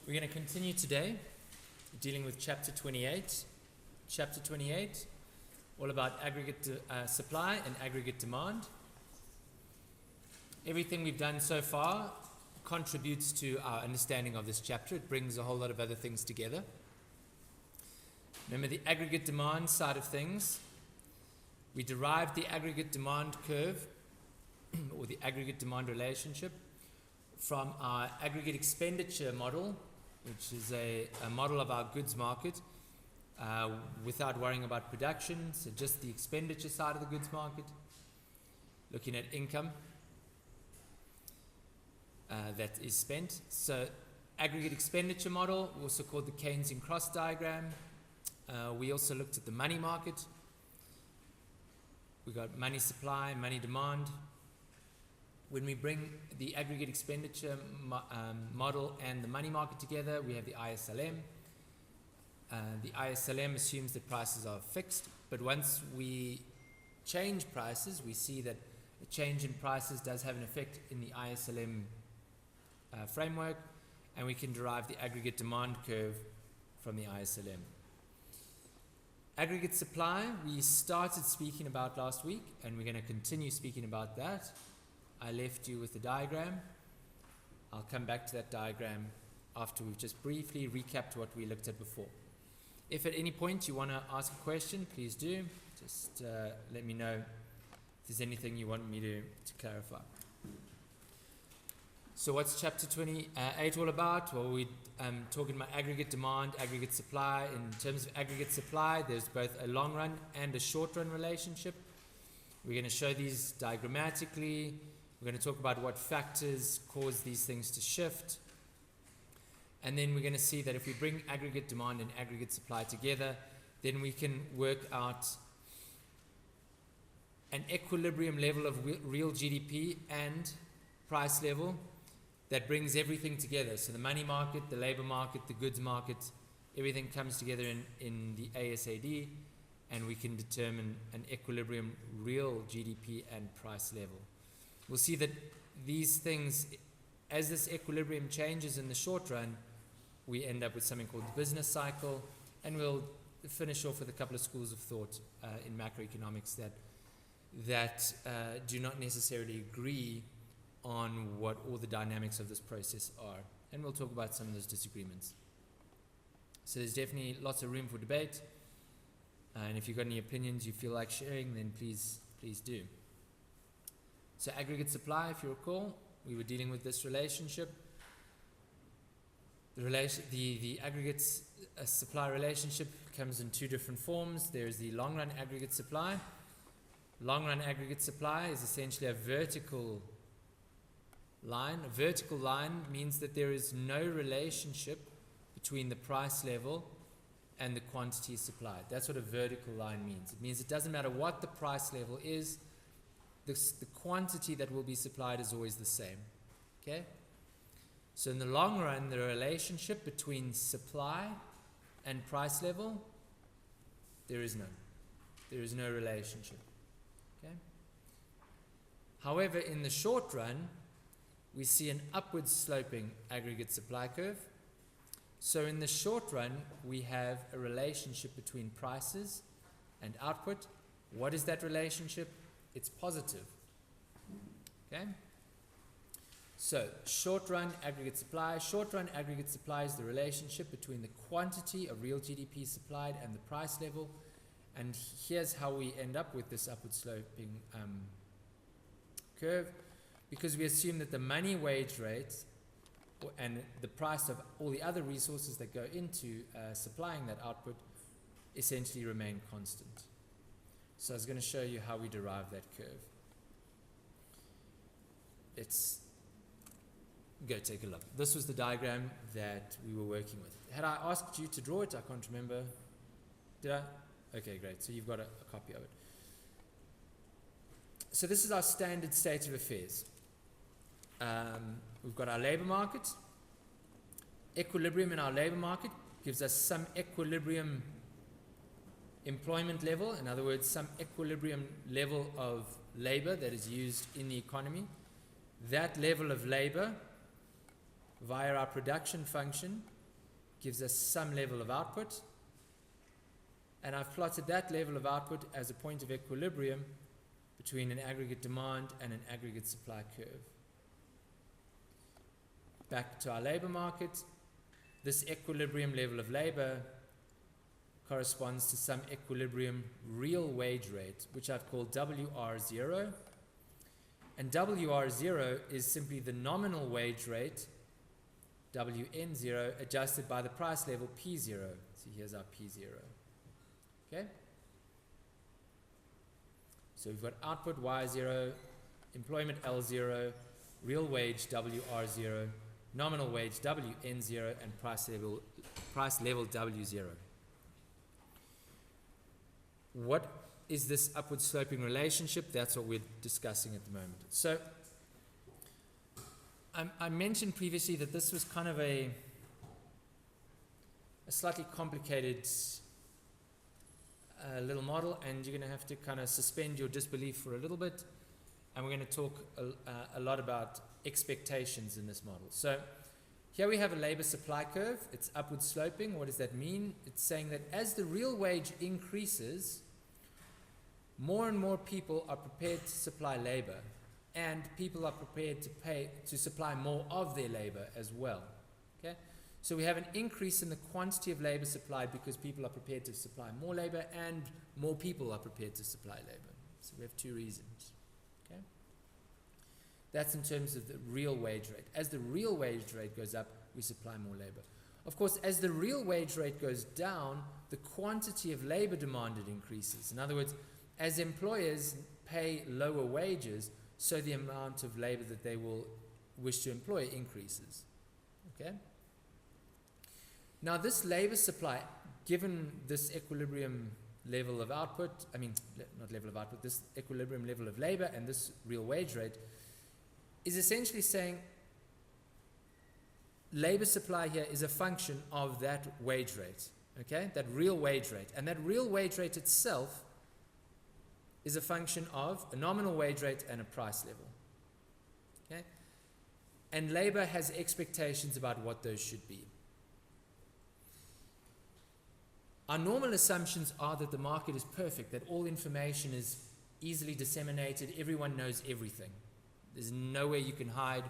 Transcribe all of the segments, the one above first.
We're going to continue today dealing with chapter 28. Chapter 28, all about aggregate supply and aggregate demand. Everything we've done so far contributes to our understanding of this chapter. It brings a whole lot of other things together. Remember the aggregate demand side of things. We derived the aggregate demand curve or the aggregate demand relationship from our aggregate expenditure model, which is a model of our goods market without worrying about production, so just the expenditure side of the goods market, looking at income that is spent. So aggregate expenditure model, also called the Keynesian cross diagram. We also looked at the money market. We got money supply, money demand. When we bring the aggregate expenditure model and the money market together, we have the ISLM. The ISLM assumes that prices are fixed, but once we change prices, we see that a change in prices does have an effect in the ISLM framework, and we can derive the aggregate demand curve from the ISLM. Aggregate supply, we started speaking about last week, and we're going to continue speaking about that. I left you with the diagram. I'll come back to that diagram after we've just briefly recapped what we looked at before. If at any point you want to ask a question, please do. Just let me know if there's anything you want me to clarify. So what's chapter 28 all about? Well, we're talking about aggregate demand, aggregate supply. In terms of aggregate supply, there's both a long run and a short run relationship. We're going to show these diagrammatically. We're going to talk about what factors cause these things to shift. And then we're going to see that if we bring aggregate demand and aggregate supply together, then we can work out an equilibrium level of real GDP and price level that brings everything together. So the money market, the labor market, the goods market, everything comes together in the ASAD, and we can determine an equilibrium real GDP and price level. We'll see that these things, as this equilibrium changes in the short run, we end up with something called the business cycle, and we'll finish off with a couple of schools of thought in macroeconomics that do not necessarily agree on what all the dynamics of this process are, and we'll talk about some of those disagreements. So there's definitely lots of room for debate, and if you've got any opinions you feel like sharing, then please do. So aggregate supply, if you recall, we were dealing with this relationship. The aggregate supply relationship comes in two different forms. There's the long run aggregate supply. Long run aggregate supply is essentially a vertical line. A vertical line means that there is no relationship between the price level and the quantity supplied. That's what a vertical line means. It means it doesn't matter what the price level is, the quantity that will be supplied is always the same. Okay? So in the long run, the relationship between supply and price level, there is none. There is no relationship. Okay? However, in the short run, we see an upward sloping aggregate supply curve. So in the short run, we have a relationship between prices and output. What is that relationship? It's positive. Okay? So short run aggregate supply. Short run aggregate supply is the relationship between the quantity of real GDP supplied and the price level. And here's how we end up with this upward sloping curve, because we assume that the money wage rate and the price of all the other resources that go into supplying that output essentially remain constant. So I was going to show you how we derive that curve. Let's go take a look. This was the diagram that we were working with. Had I asked you to draw it? I can't remember. Did I? Okay, great. So you've got a copy of it. So this is our standard state of affairs. We've got our labor market. Equilibrium in our labor market gives us some equilibrium employment level, in other words, some equilibrium level of labor that is used in the economy. That level of labor via our production function gives us some level of output. And I've plotted that level of output as a point of equilibrium between an aggregate demand and an aggregate supply curve. Back to our labor market. This equilibrium level of labor corresponds to some equilibrium real wage rate, which I've called WR0. And WR0 is simply the nominal wage rate, WN0, adjusted by the price level P0. So here's our P0. Okay? So we've got output Y0, employment L0, real wage WR0, nominal wage WN0, and price level W0. What is this upward sloping relationship? That's what we're discussing at the moment. So I mentioned previously that this was kind of a slightly complicated little model, and you're going to have to kind of suspend your disbelief for a little bit, and we're going to talk a lot about expectations in this model. So here we have a labor supply curve. It's upward sloping. What does that mean? It's saying that as the real wage increases, more and more people are prepared to supply labor, and people are prepared to supply more of their labor as well. Okay? So we have an increase in the quantity of labor supplied because people are prepared to supply more labor and more people are prepared to supply labor. So we have two reasons. Okay? That's in terms of the real wage rate. As the real wage rate goes up, we supply more labor. Of course, as the real wage rate goes down, the quantity of labor demanded increases. In other words, as employers pay lower wages, so the amount of labor that they will wish to employ increases. Okay? Now this labor supply, given this equilibrium level of output, not level of output, this equilibrium level of labor and this real wage rate, is essentially saying labor supply here is a function of that wage rate, okay? That real wage rate. And that real wage rate itself is a function of a nominal wage rate and a price level, okay? And labor has expectations about what those should be. Our normal assumptions are that the market is perfect, that all information is easily disseminated, everyone knows everything. There's nowhere you can hide.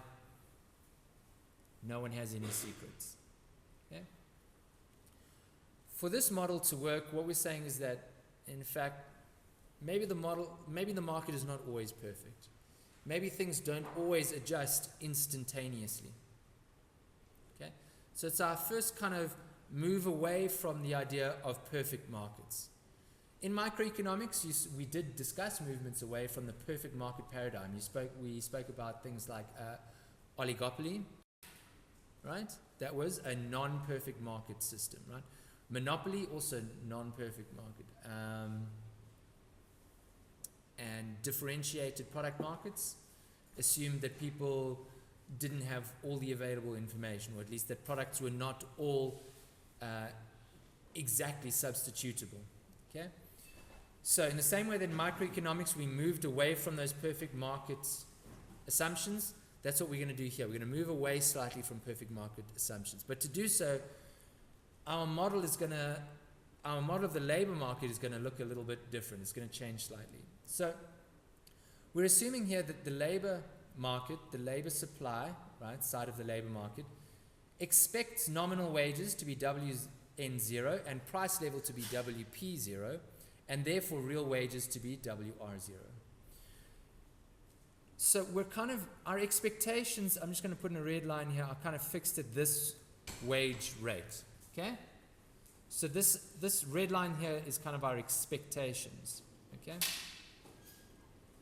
No one has any secrets. Okay? For this model to work, what we're saying is that, in fact, maybe the market is not always perfect. Maybe things don't always adjust instantaneously. Okay? So it's our first kind of move away from the idea of perfect markets. In microeconomics, we did discuss movements away from the perfect market paradigm. We spoke about things like oligopoly, right? That was a non-perfect market system, right? Monopoly, also non-perfect market. And differentiated product markets assumed that people didn't have all the available information, or at least that products were not all exactly substitutable. Okay? So in the same way that in microeconomics we moved away from those perfect market assumptions, that's what we're going to do here. We're going to move away slightly from perfect market assumptions. But to do so, our model of the labor market is going to look a little bit different. It's going to change slightly. So we're assuming here that the labor market, the labor supply, right, side of the labor market, expects nominal wages to be WN0 and price level to be WP0, and therefore real wages to be WR0. So our expectations, I'm just going to put in a red line here, are kind of fixed at this wage rate, okay? So this red line here is kind of our expectations, okay?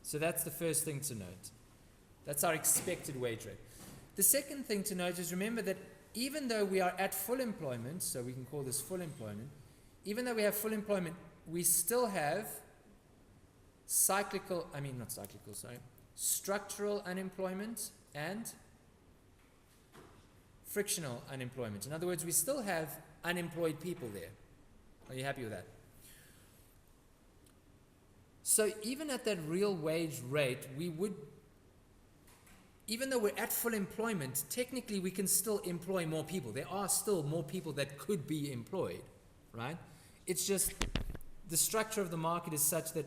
So that's the first thing to note. That's our expected wage rate. The second thing to note is, remember that even though we are at full employment, so we can call this full employment, even though we have full employment, we still have structural unemployment and frictional unemployment. In other words, we still have unemployed people there. Are you happy with that? So even at that real wage rate, we would even though we're at full employment, technically we can still employ more people. There are still more people that could be employed, right? It's just the structure of the market is such that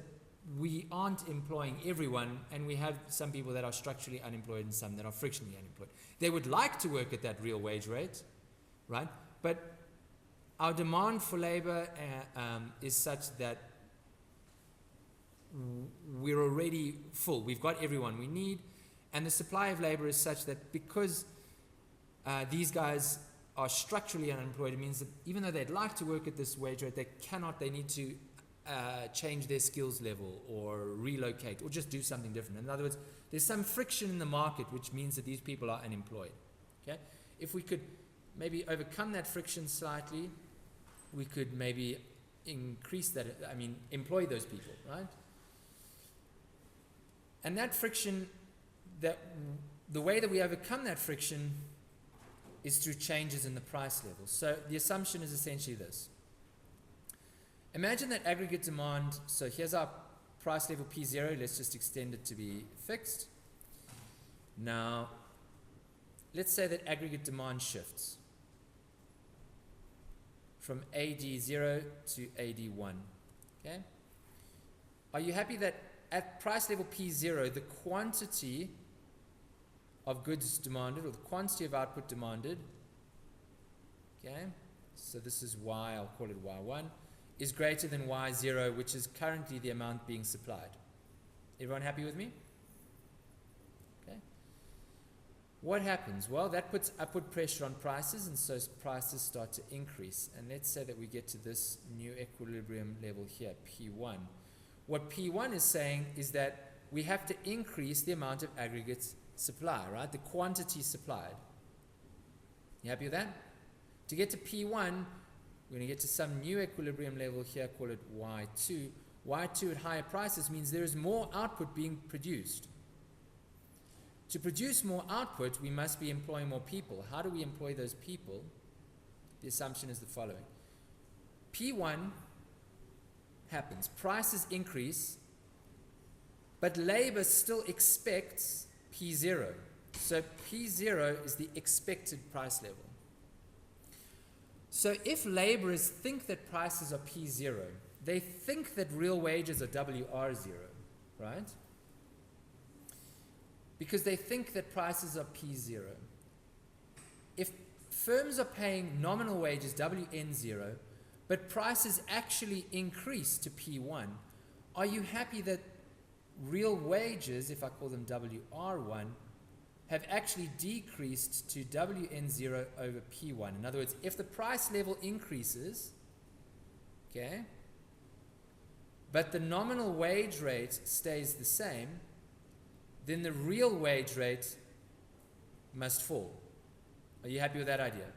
we aren't employing everyone, and we have some people that are structurally unemployed and some that are frictionally unemployed. They would like to work at that real wage rate, right? But our demand for labor is such that we're already full. We've got everyone we need, and the supply of labor is such that because these guys are structurally unemployed, it means that even though they'd like to work at this wage rate, they cannot. They need to change their skills level or relocate or just do something different. In other words, there's some friction in the market which means that these people are unemployed. Okay? If we could maybe overcome that friction slightly, we could maybe increase that, employ those people, right? And that friction, the way that we overcome that friction is through changes in the price level. So the assumption is essentially this. Imagine that aggregate demand, so here's our price level P0, let's just extend it to be fixed. Now, let's say that aggregate demand shifts from AD0 to AD1, okay? Are you happy that at price level P0, the quantity of goods demanded, or the quantity of output demanded, okay, so this is Y, I'll call it Y1, is greater than Y0, which is currently the amount being supplied. Everyone happy with me? Okay. What happens? Well, that puts upward pressure on prices, and so prices start to increase. And let's say that we get to this new equilibrium level here, P1. What P1 is saying is that we have to increase the amount of aggregate supply, right? The quantity supplied. You happy with that? To get to P1, we're going to get to some new equilibrium level here, call it Y2. Y2 at higher prices means there is more output being produced. To produce more output, we must be employing more people. How do we employ those people? The assumption is the following. P1 happens, prices increase, but labor still expects P0. So P0 is the expected price level. So if laborers think that prices are P0, they think that real wages are WR0, right? Because they think that prices are P0. If firms are paying nominal wages WN0, but prices actually increase to P1, are you happy that real wages, if I call them WR1, have actually decreased to WN0 over P1? In other words, if the price level increases, okay, but the nominal wage rate stays the same, then the real wage rate must fall. Are you happy with that idea?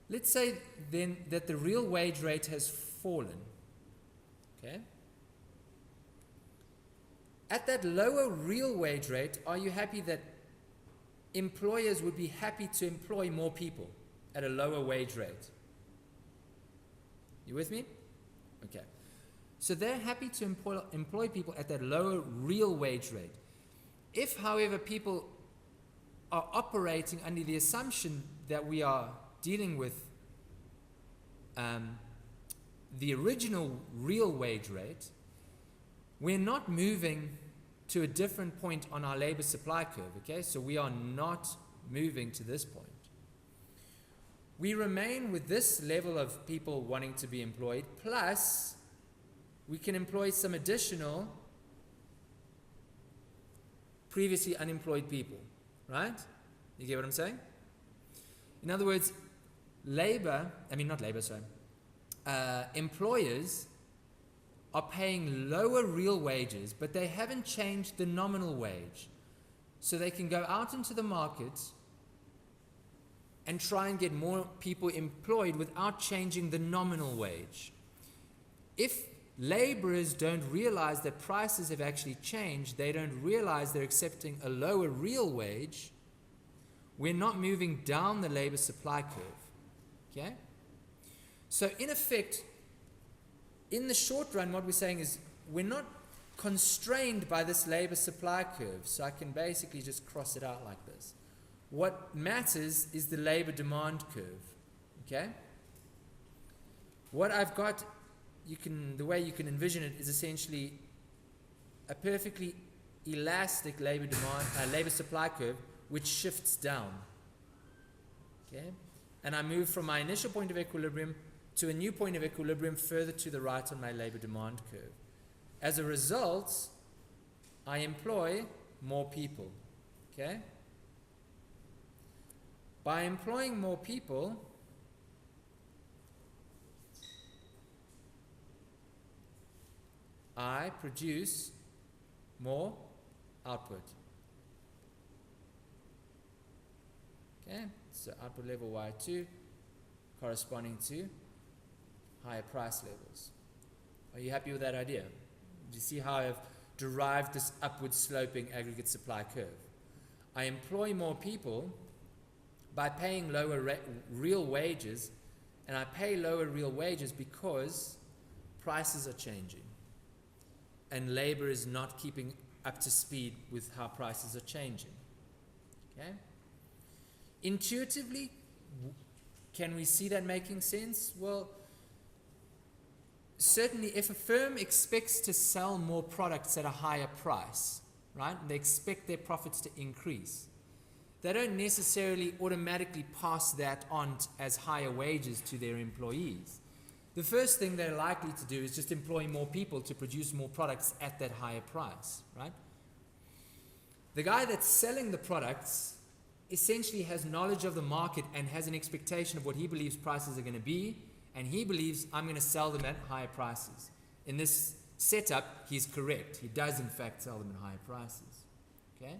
Let's say then that the real wage rate has fallen, okay? At that lower real wage rate, are you happy that employers would be happy to employ more people at a lower wage rate? You with me? Okay. So they're happy to employ people at that lower real wage rate. If, however, people are operating under the assumption that we are dealing with the original real wage rate, we're not moving to a different point on our labor supply curve, okay? So we are not moving to this point. We remain with this level of people wanting to be employed, plus we can employ some additional previously unemployed people, right? You get what I'm saying? In other words, employers are paying lower real wages, but they haven't changed the nominal wage. So they can go out into the market and try and get more people employed without changing the nominal wage. If laborers don't realize that prices have actually changed, they don't realize they're accepting a lower real wage, we're not moving down the labor supply curve. Okay? So in effect, in the short run, what we're saying is we're not constrained by this labor supply curve. So I can basically just cross it out like this. What matters is the labor demand curve. Okay? What I've got, the way you can envision it is essentially a perfectly elastic labor supply curve which shifts down. Okay? And I move from my initial point of equilibrium to a new point of equilibrium further to the right on my labor demand curve. As a result, I employ more people. Okay? By employing more people, I produce more output. Okay, so output level Y2 corresponding to higher price levels. Are you happy with that idea? Do you see how I've derived this upward sloping aggregate supply curve? I employ more people by paying lower real wages, and I pay lower real wages because prices are changing and labor is not keeping up to speed with how prices are changing. Okay? Intuitively, can we see that making sense? Well, certainly if a firm expects to sell more products at a higher price, right, they expect their profits to increase, they don't necessarily automatically pass that on as higher wages to their employees. The first thing they're likely to do is just employ more people to produce more products at that higher price, right? The guy that's selling the products essentially has knowledge of the market and has an expectation of what he believes prices are going to be, and he believes I'm going to sell them at higher prices. In this setup, he's correct. He does in fact sell them at higher prices. Okay?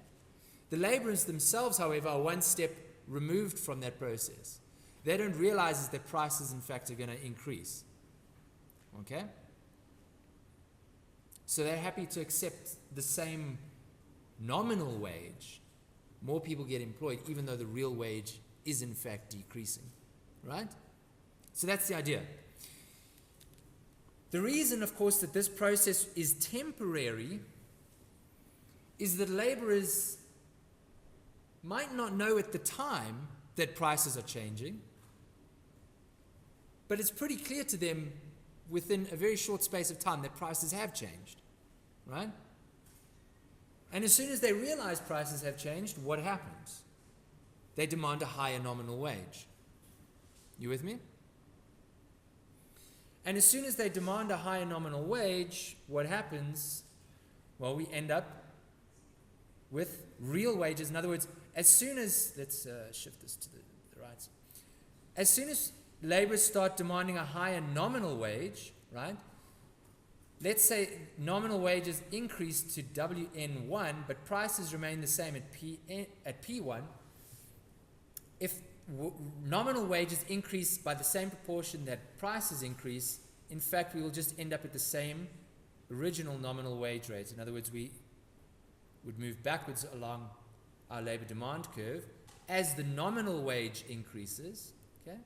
The laborers themselves, however, are one step removed from that process. They don't realize that prices in fact are going to increase. Okay? So they're happy to accept the same nominal wage. More people get employed even though the real wage is in fact decreasing. Right? So that's the idea. The reason, of course, that this process is temporary is that laborers might not know at the time that prices are changing, but it's pretty clear to them within a very short space of time that prices have changed, right? And as soon as they realize prices have changed, what happens? They demand a higher nominal wage. You with me? And as soon as they demand a higher nominal wage, what happens? Well, we end up with real wages. In other words, as soon as, let's shift this to the right. As soon as laborers start demanding a higher nominal wage, right? Let's say nominal wages increase to WN1, but prices remain the same at P1. If nominal wages increase by the same proportion that prices increase, in fact, we will just end up at the same original nominal wage rate. In other words, we would move backwards along our labor demand curve as the nominal wage increases. Okay?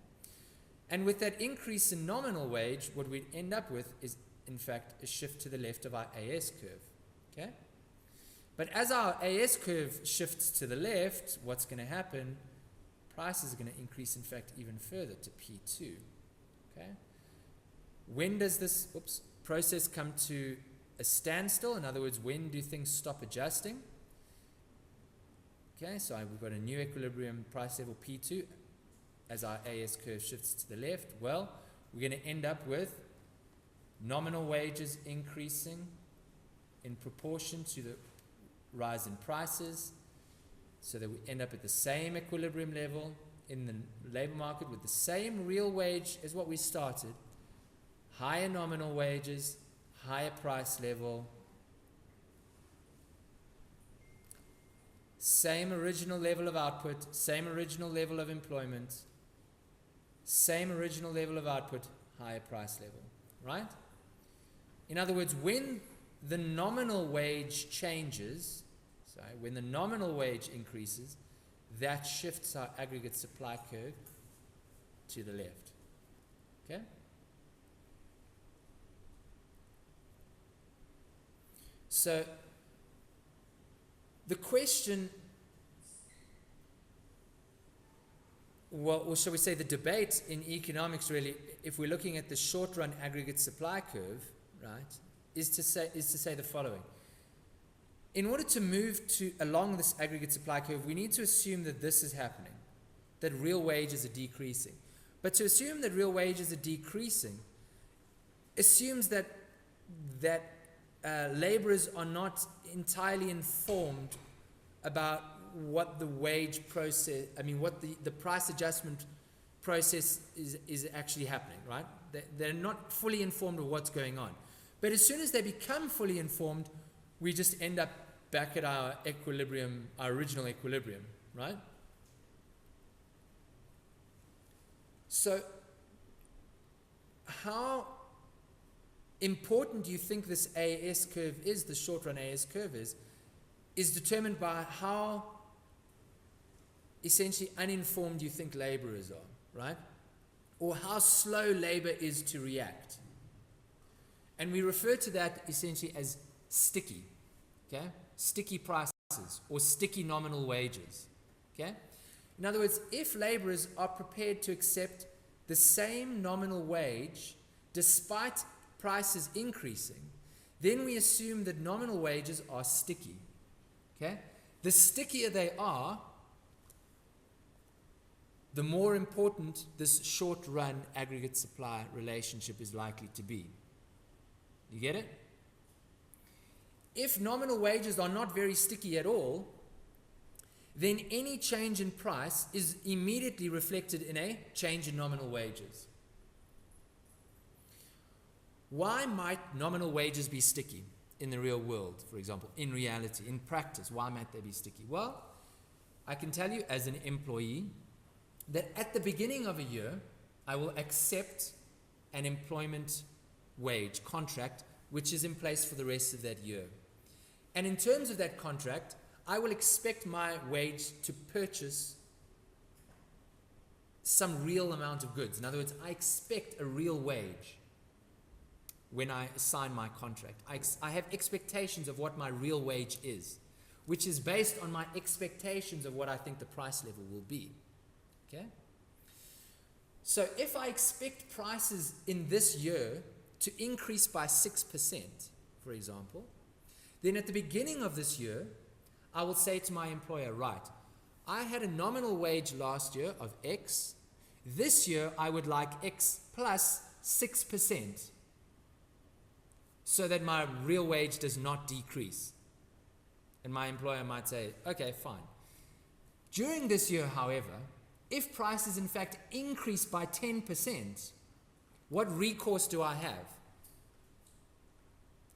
And with that increase in nominal wage, what we'd end up with is, in fact, a shift to the left of our AS curve. Okay? But as our AS curve shifts to the left, what's going to happen? Prices are going to increase, in fact, even further to P2. Okay? When does this process come to a standstill? In other words, when do things stop adjusting? Okay, so we've got a new equilibrium price level P2 as our AS curve shifts to the left. Well, we're going to end up with nominal wages increasing in proportion to the rise in prices, so that we end up at the same equilibrium level in the labor market with the same real wage as what we started, higher nominal wages, higher price level, same original level of output, same original level of employment, same original level of output, higher price level, right? In other words, when the nominal wage changes, when the nominal wage increases, that shifts our aggregate supply curve to the left. Okay? So the question, well, or shall we say the debate in economics really, if we're looking at the short run aggregate supply curve, right, is to say the following. In order to move along this aggregate supply curve, we need to assume that this is happening, that real wages are decreasing. But to assume that real wages are decreasing assumes that laborers are not entirely informed about what the wage process, what the price adjustment process is actually happening, right? They're not fully informed of what's going on. But as soon as they become fully informed, we just end up back at our equilibrium, our original equilibrium, right? So, how important do you think this AAS curve is, the short run AAS curve is determined by how essentially uninformed you think laborers are, right? Or how slow labor is to react. And we refer to that essentially as sticky, okay? Sticky prices or sticky nominal wages, okay? In other words, if laborers are prepared to accept the same nominal wage despite prices increasing, then we assume that nominal wages are sticky, okay? The stickier they are, the more important this short run aggregate supply relationship is likely to be. You get it? If nominal wages are not very sticky at all, then any change in price is immediately reflected in a change in nominal wages. Why might nominal wages be sticky in the real world, for example, in reality, in practice? Why might they be sticky? Well, I can tell you as an employee that at the beginning of a year, I will accept an employment wage contract which is in place for the rest of that year. And in terms of that contract, I will expect my wage to purchase some real amount of goods. In other words, I expect a real wage when I sign my contract. I have expectations of what my real wage is, which is based on my expectations of what I think the price level will be. Okay? So if I expect prices in this year to increase by 6%, for example, then at the beginning of this year, I will say to my employer, right, I had a nominal wage last year of X. This year, I would like X plus 6% so that my real wage does not decrease. And my employer might say, okay, fine. During this year, however, if prices in fact increase by 10%, what recourse do I have?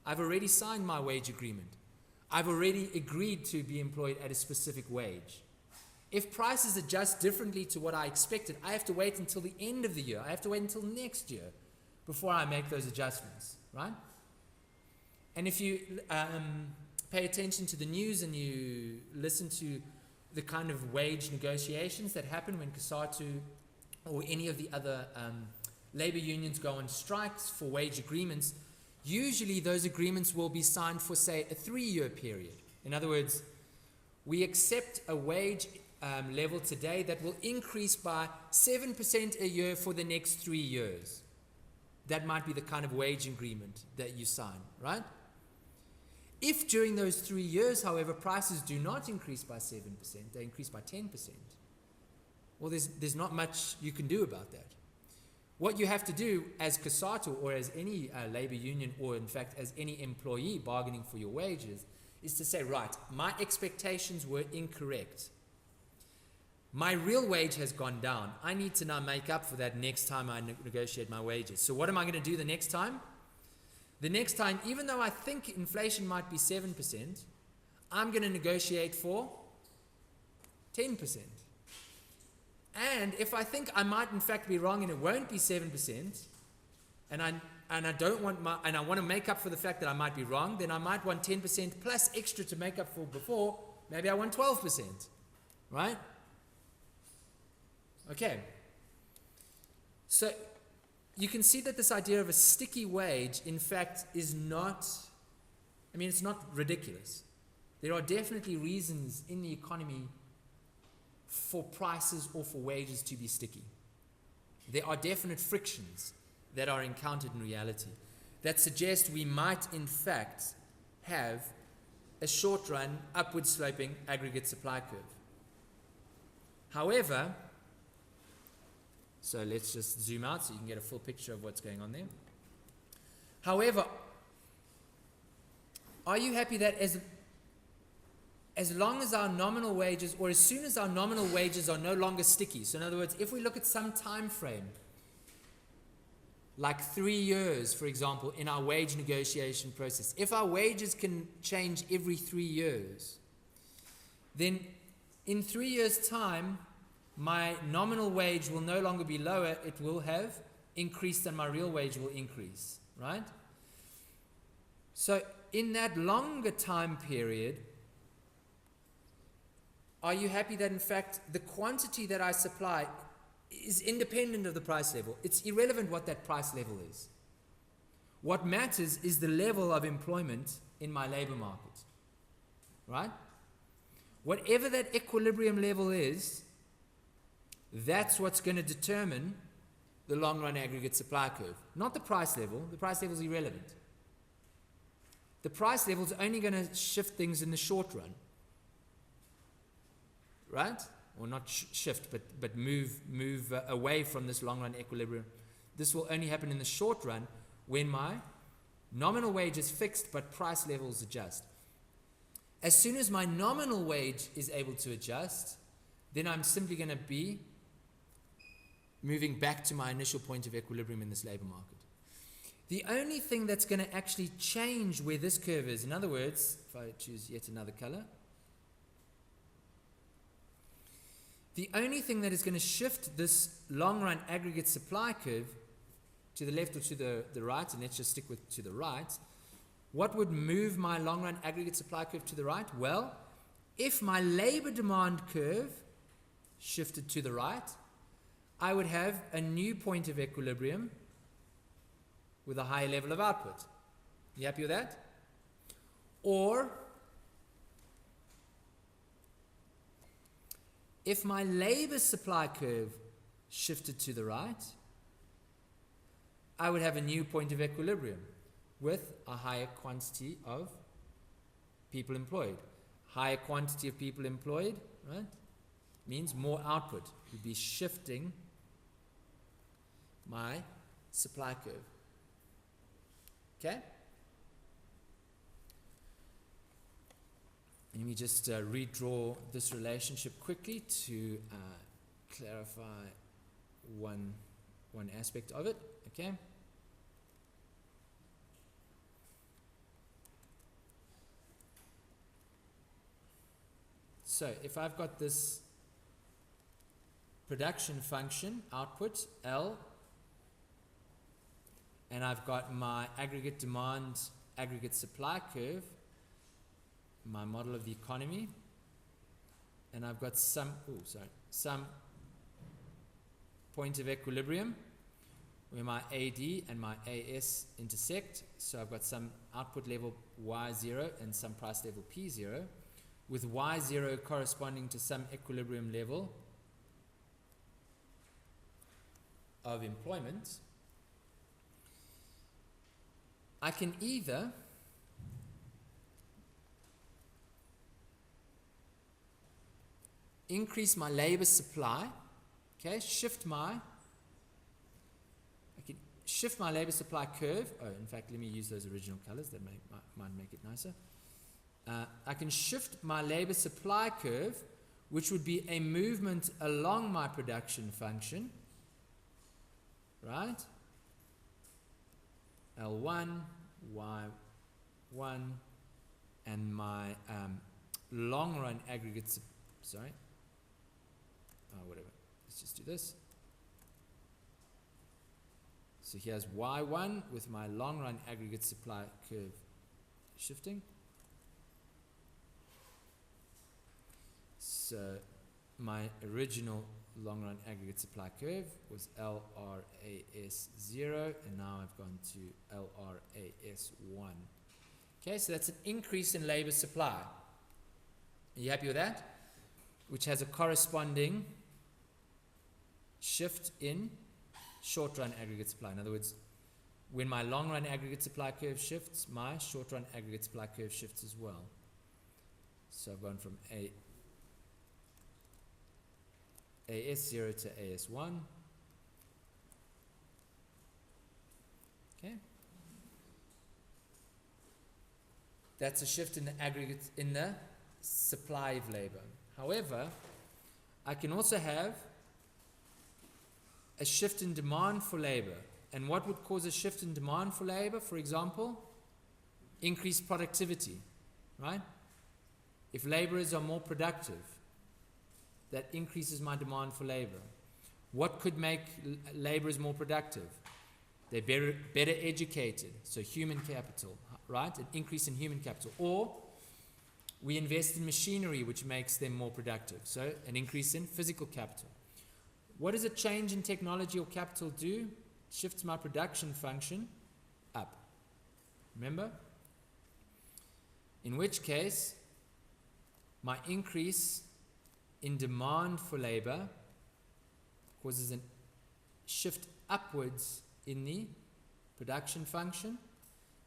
I've already signed my wage agreement. I've already agreed to be employed at a specific wage. If prices adjust differently to what I expected, I have to wait until the end of the year. I have to wait until next year before I make those adjustments, right? And if you pay attention to the news and you listen to the kind of wage negotiations that happen when COSATU or any of the other labor unions go on strikes for wage agreements, usually those agreements will be signed for, say, a 3-year period. In other words, we accept a wage level today that will increase by 7% a year for the next 3 years. That might be the kind of wage agreement that you sign, right? If during those 3 years, however, prices do not increase by 7%, they increase by 10%, well, there's not much you can do about that. What you have to do as COSATU or as any labor union or in fact as any employee bargaining for your wages is to say, right, my expectations were incorrect. My real wage has gone down. I need to now make up for that next time I negotiate my wages. So what am I going to do the next time? The next time, even though I think inflation might be 7%, I'm going to negotiate for 10%. And if I think I might in fact be wrong and it won't be 7%, and I don't want and I want to make up for the fact that I might be wrong, then I might want 10% plus extra to make up for before. Maybe I want 12%, right? Okay. So you can see that this idea of a sticky wage, in fact, is not I mean, it's not ridiculous. There are definitely reasons in the economy for prices or for wages to be sticky. There are definite frictions that are encountered in reality that suggest we might, in fact, have a short run, upward sloping aggregate supply curve. However, so let's just zoom out so you can get a full picture of what's going on there. However, are you happy that as long as our nominal wages, or as soon as our nominal wages are no longer sticky, so in other words, if we look at some time frame, like 3 years, for example, in our wage negotiation process, if our wages can change every 3 years, then in 3 years' time, my nominal wage will no longer be lower, it will have increased and my real wage will increase, right? So in that longer time period, are you happy that in fact the quantity that I supply is independent of the price level? It's irrelevant what that price level is. What matters is the level of employment in my labor market, right? Whatever that equilibrium level is, that's what's going to determine the long run aggregate supply curve, not the price level. The price level is irrelevant. The price level is only going to shift things in the short run, right? Or not shift, but move away from this long run equilibrium. This will only happen in the short run when my nominal wage is fixed but price levels adjust. As soon as my nominal wage is able to adjust, then I'm simply going to be moving back to my initial point of equilibrium in this labor market. The only thing that's going to actually change where this curve is, in other words, if I choose yet another color, the only thing that is going to shift this long run aggregate supply curve to the left or to the right, and let's just stick with to the right, what would move my long run aggregate supply curve to the right? Well, if my labor demand curve shifted to the right, I would have a new point of equilibrium with a higher level of output. You happy with that? Or if my labor supply curve shifted to the right, I would have a new point of equilibrium with a higher quantity of people employed. Higher quantity of people employed, right, means more output. We'd be shifting my supply curve. Okay? Let me just redraw this relationship quickly to clarify one aspect of it. Okay? So if I've got this production function, output, L, and I've got my aggregate demand, aggregate supply curve, my model of the economy, and I've got some point of equilibrium where my AD and my AS intersect. So I've got some output level Y0 and some price level P0, with Y0 corresponding to some equilibrium level of employment. I can either increase my labor supply, okay, shift my labor supply curve. Oh, in fact, let me use those original colors, that might make it nicer. I can shift my labor supply curve, which would be a movement along my production function, right? L1, Y1, and my long run aggregate, whatever, let's just do this. So here's Y1 with my long run aggregate supply curve shifting. So my original long run aggregate supply curve was LRAS0, and now I've gone to LRAS1. Okay, so that's an increase in labor supply. Are you happy with that? Which has a corresponding shift in short run aggregate supply. In other words, when my long run aggregate supply curve shifts, my short run aggregate supply curve shifts as well. So I've gone from AS0 to AS1. Okay. That's a shift in the aggregate, in the supply of labor. However, I can also have a shift in demand for labor. And what would cause a shift in demand for labor? For example, increased productivity, right? If laborers are more productive, that increases my demand for labor. What could make laborers more productive? They're better educated, so human capital, right? An increase in human capital. Or we invest in machinery, which makes them more productive, so an increase in physical capital. What does a change in technology or capital do? Shifts my production function up. Remember? In which case, my increase in demand for labor causes a shift upwards in the production function.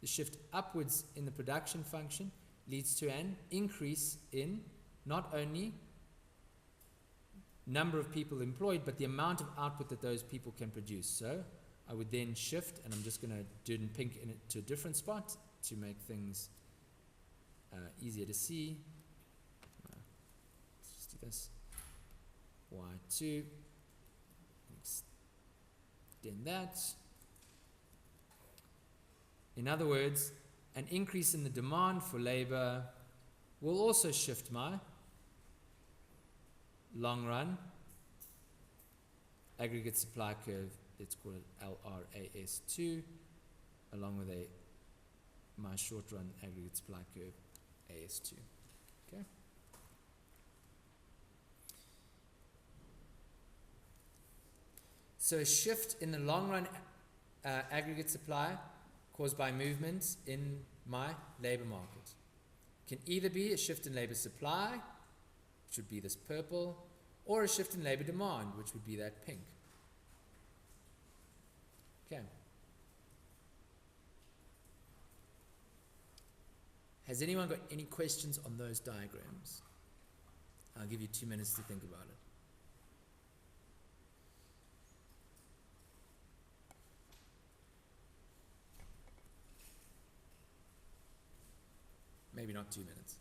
The shift upwards in the production function leads to an increase in not only number of people employed, but the amount of output that those people can produce. So I would then shift, and I'm just going to do it in pink to a different spot to make things easier to see. Let's just do this. Y2. Extend that. In other words, an increase in the demand for labor will also shift my long run aggregate supply curve, let's call it LRAS2, along with my short run aggregate supply curve AS2. Okay. So a shift in the long run aggregate supply caused by movements in my labor market can either be a shift in labor supply, which would be this purple, or a shift in labor demand, which would be that pink. Okay. Has anyone got any questions on those diagrams? I'll give you 2 minutes to think about it. Maybe not 2 minutes.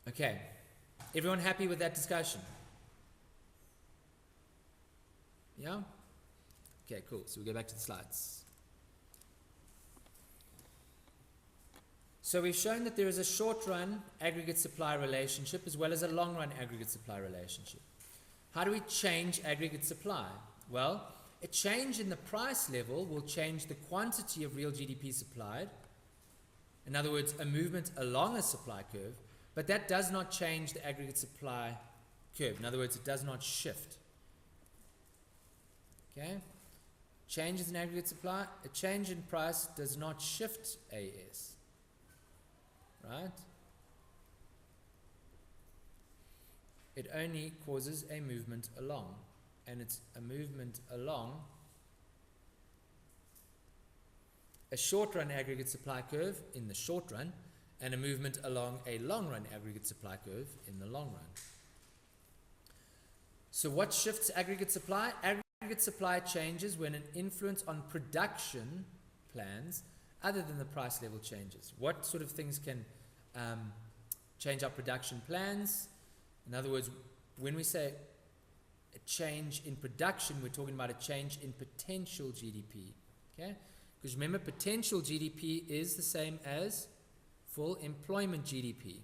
Okay. Everyone happy with that discussion? Yeah? Okay, cool. So we'll go back to the slides. So we've shown that there is a short run aggregate supply relationship as well as a long run aggregate supply relationship. How do we change aggregate supply? Well, a change in the price level will change the quantity of real GDP supplied. In other words, a movement along a supply curve, but that does not change the aggregate supply curve. In other words, it does not shift. Okay? Changes in aggregate supply, a change in price does not shift AS. Right? It only causes a movement along. And it's a movement along a short run aggregate supply curve in the short run and a movement along a long run aggregate supply curve in the long run. So what shifts aggregate supply? Aggregate supply changes when an influence on production plans other than the price level changes. What sort of things can change our production plans? In other words, when we say a change in production, we're talking about a change in potential GDP. Okay? Because remember, potential GDP is the same as full employment GDP.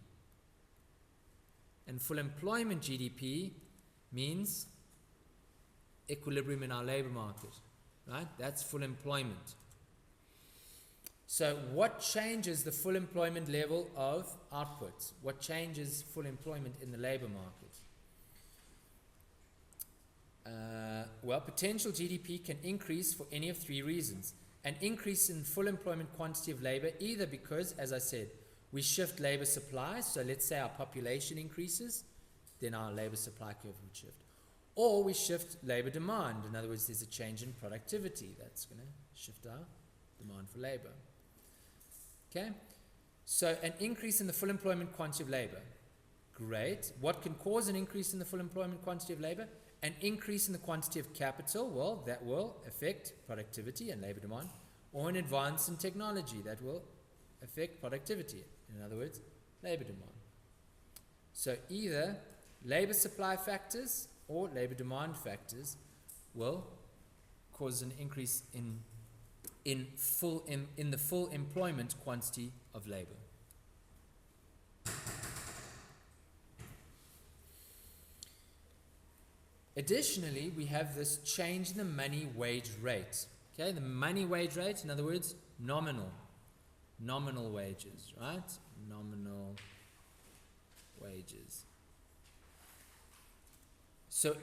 And full employment GDP means equilibrium in our labor market. Right? That's full employment. So what changes the full employment level of output? What changes full employment in the labor market? Well, potential GDP can increase for any of three reasons. An increase in full employment quantity of labor, either because, as I said, we shift labor supply, so let's say our population increases, then our labor supply curve would shift. Or we shift labor demand. In other words, there's a change in productivity that's going to shift our demand for labor. Okay? So an increase in the full employment quantity of labor. Great. What can cause an increase in the full employment quantity of labor? An increase in the quantity of capital. Well, that will affect productivity and labor demand. Or an advance in technology that will affect productivity. In other words, labor demand. So either labor supply factors or labor demand factors will cause an increase in the full employment quantity of labor. Additionally, we have this change in the money wage rate. Okay, the money wage rate, in other words, nominal wages, right? Nominal wages. So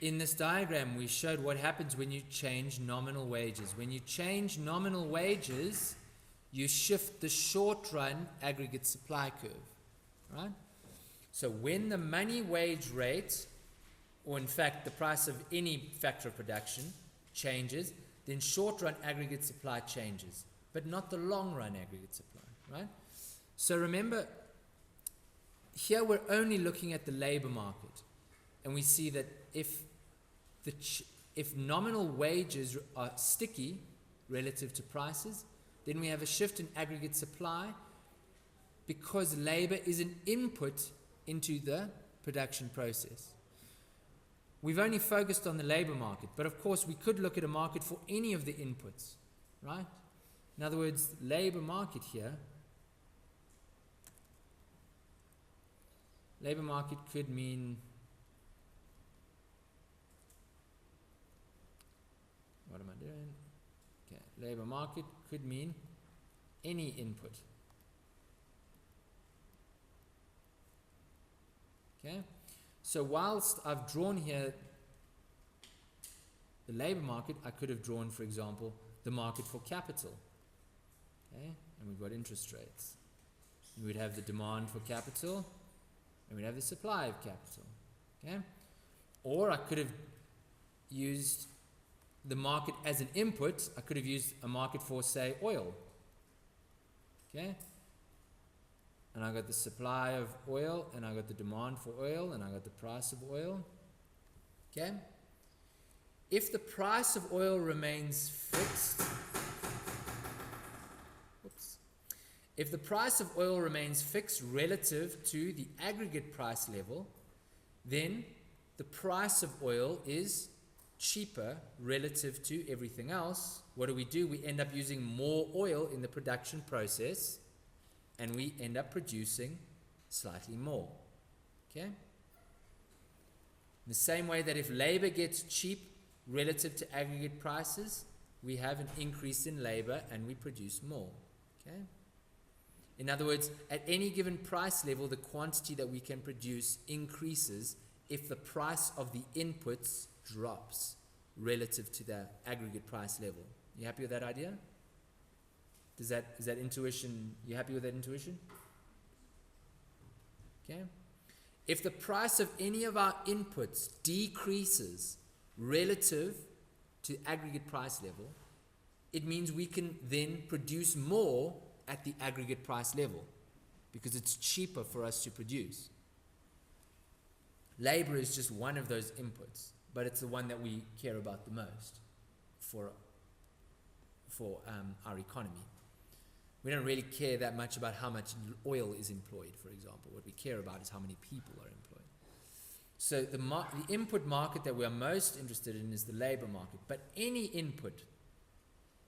in this diagram, we showed what happens when you change nominal wages. When you change nominal wages, you shift the short-run aggregate supply curve, right? So when the money wage rate, or in fact the price of any factor of production, changes, then short-run aggregate supply changes, but not the long-run aggregate supply, right? So remember, here we're only looking at the labor market, and we see that if nominal wages are sticky relative to prices, then we have a shift in aggregate supply because labor is an input into the production process. We've only focused on the labor market, but of course we could look at a market for any of the inputs, right? In other words, labor market here, labor market could mean, what am I doing? Okay, labor market could mean any input. Okay, so whilst I've drawn here the labor market, I could have drawn, for example, the market for capital. Okay, and we've got interest rates. We would have the demand for capital, and we'd have the supply of capital. Okay, or I could have used the market as an input. I could have used a market for, say, oil. Okay, and I got the supply of oil, and I got the demand for oil, and I got the price of oil. Okay, if the price of oil remains fixed, if the price of oil remains fixed relative to the aggregate price level, then the price of oil is cheaper relative to everything else. What do? We end up using more oil in the production process, and we end up producing slightly more. Okay? In the same way that if labor gets cheap relative to aggregate prices, we have an increase in labor and we produce more. Okay? In other words, at any given price level, the quantity that we can produce increases if the price of the inputs drops relative to the aggregate price level. You happy with that idea? Is that intuition? You happy with that intuition? Okay. If the price of any of our inputs decreases relative to aggregate price level, it means we can then produce more at the aggregate price level because it's cheaper for us to produce. Labor is just one of those inputs, but it's the one that we care about the most for our economy. We don't really care that much about how much oil is employed, for example. What we care about is how many people are employed. So the input market that we are most interested in is the labor market. But any input,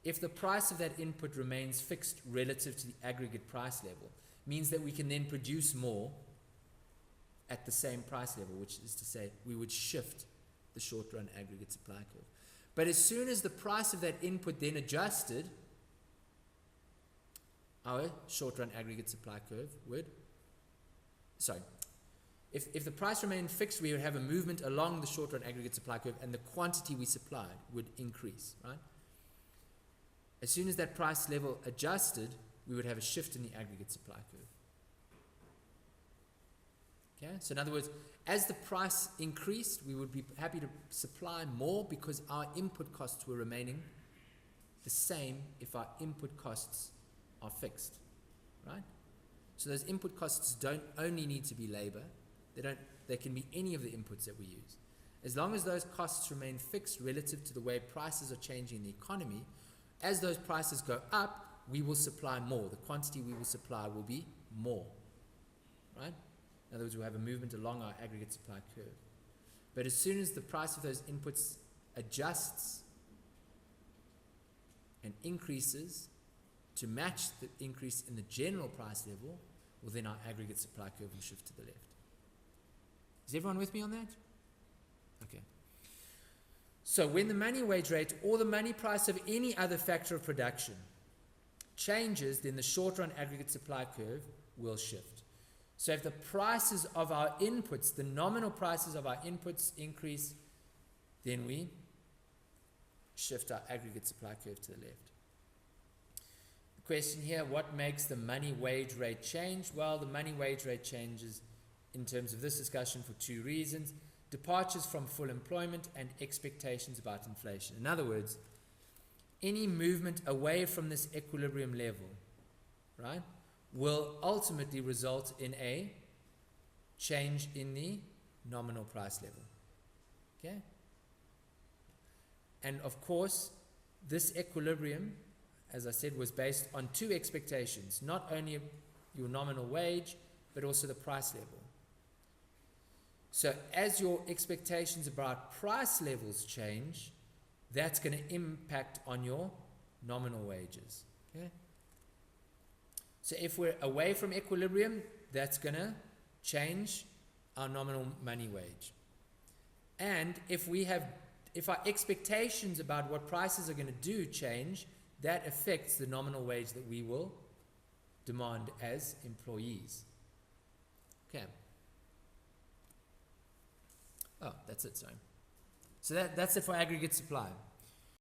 if the price of that input remains fixed relative to the aggregate price level, means that we can then produce more at the same price level, which is to say we would shift the short-run aggregate supply curve. But as soon as the price of that input then adjusted, our short-run aggregate supply curve would, If the price remained fixed, we would have a movement along the short run aggregate supply curve, and the quantity we supplied would increase, right? As soon as that price level adjusted, we would have a shift in the aggregate supply curve. Okay? So in other words, as the price increased, we would be happy to supply more because our input costs were remaining the same if our input costs are fixed, right? So those input costs don't only need to be labor. They can be any of the inputs that we use. As long as those costs remain fixed relative to the way prices are changing in the economy, as those prices go up, we will supply more. The quantity we will supply will be more, right? In other words, we'll have a movement along our aggregate supply curve. But as soon as the price of those inputs adjusts and increases to match the increase in the general price level, well, then our aggregate supply curve will shift to the left. Is everyone with me on that? Okay. So when the money wage rate or the money price of any other factor of production changes, then the short run aggregate supply curve will shift. So if the prices of our inputs, the nominal prices of our inputs increase, then we shift our aggregate supply curve to the left. The question here, what makes the money wage rate change? Well, the money wage rate changes in terms of this discussion for two reasons: departures from full employment and expectations about inflation. In other words, any movement away from this equilibrium level, right, will ultimately result in a change in the nominal price level. Okay? And of course, this equilibrium, as I said, was based on two expectations: not only your nominal wage, but also the price level. So as your expectations about price levels change, that's going to impact on your nominal wages. Okay? So if we're away from equilibrium, that's going to change our nominal money wage. And if our expectations about what prices are going to do change, that affects the nominal wage that we will demand as employees. Okay. Oh, that's it, sorry. So that's it for aggregate supply.